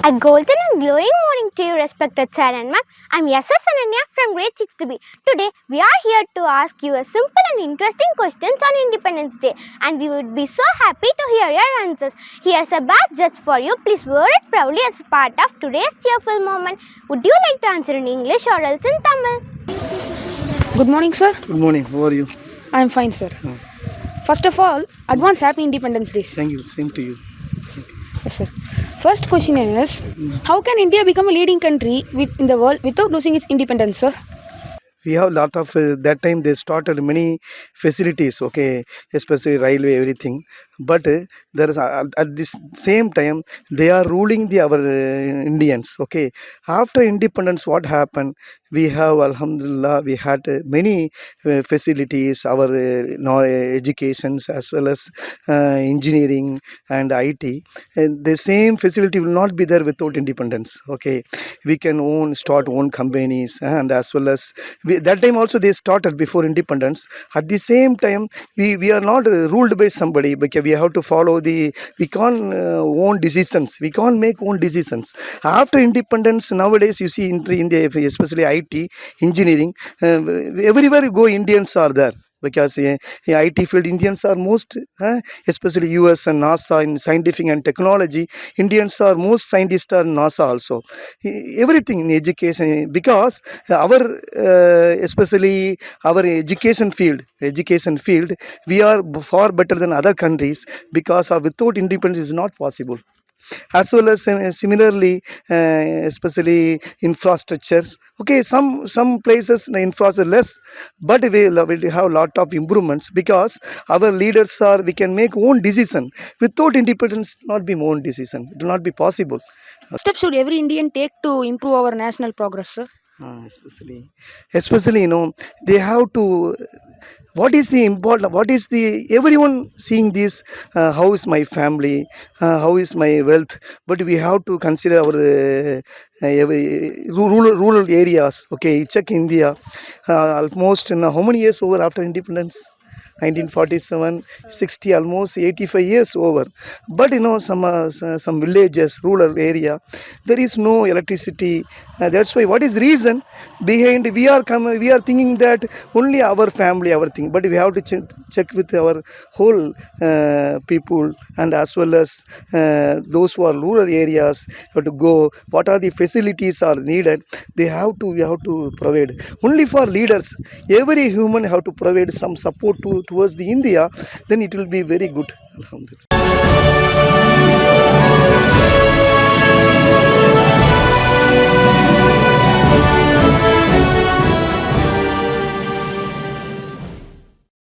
A golden and glowing morning to you, respected sir and ma'am. I'm SS Ananya from grade 6th B. Today, we are here to ask you a simple and interesting questions on Independence Day, and we would be so happy to hear your answers. Here's a badge just for you. Please wear it proudly as part of today's cheerful moment. Would you like to answer in English or else in Tamil? Good morning, sir. Good morning. How are you? I'm fine, sir. First of all, advance happy Independence Day. Thank you. Same to you. Yes, sir. First question is, how can India become a leading country in the world without losing its independence, sir? We have a lot of that time they started many facilities, okay, especially railway, everything. But there is at this same time they are ruling our Indians, okay. After independence, what happened? We have, Alhamdulillah, we had many facilities, our educations as well as engineering and IT. And the same facility will not be there without independence, okay. We can start own companies, and as well as that time also they started before independence. At the same time, we are not ruled by somebody, because we have to follow we can't own decisions, we can't make own decisions. After independence, nowadays you see in India, especially IT, engineering, everywhere you go, Indians are there. Because in IT field, Indians are most, especially US and NASA in scientific and technology. Indians are most scientists are NASA also. Everything in education, because our especially our education field, we are far better than other countries, because without independence is not possible. As well as similarly, especially infrastructures, okay, some places the infrastructure less, but we have a lot of improvements, because our leaders are, we can make own decision. Without independence, not be own decision, it will not be possible. What steps should every Indian take to improve our national progress, sir? Especially they have to, what is the important, what is the everyone seeing this, how is my family, how is my wealth, but we have to consider our rural areas, okay. Check India, almost how many years over after independence? 1947, 60, almost 85 years over. But some villages, rural area, there is no electricity. That's why, what is reason behind? We are thinking that only our family, our thing, but we have to check with our whole people, and as well as those who are rural areas, have to go. What are the facilities are needed? We have to provide. Only for leaders, every human have to provide some support towards the India, then it will be very good. Alhamdulillah.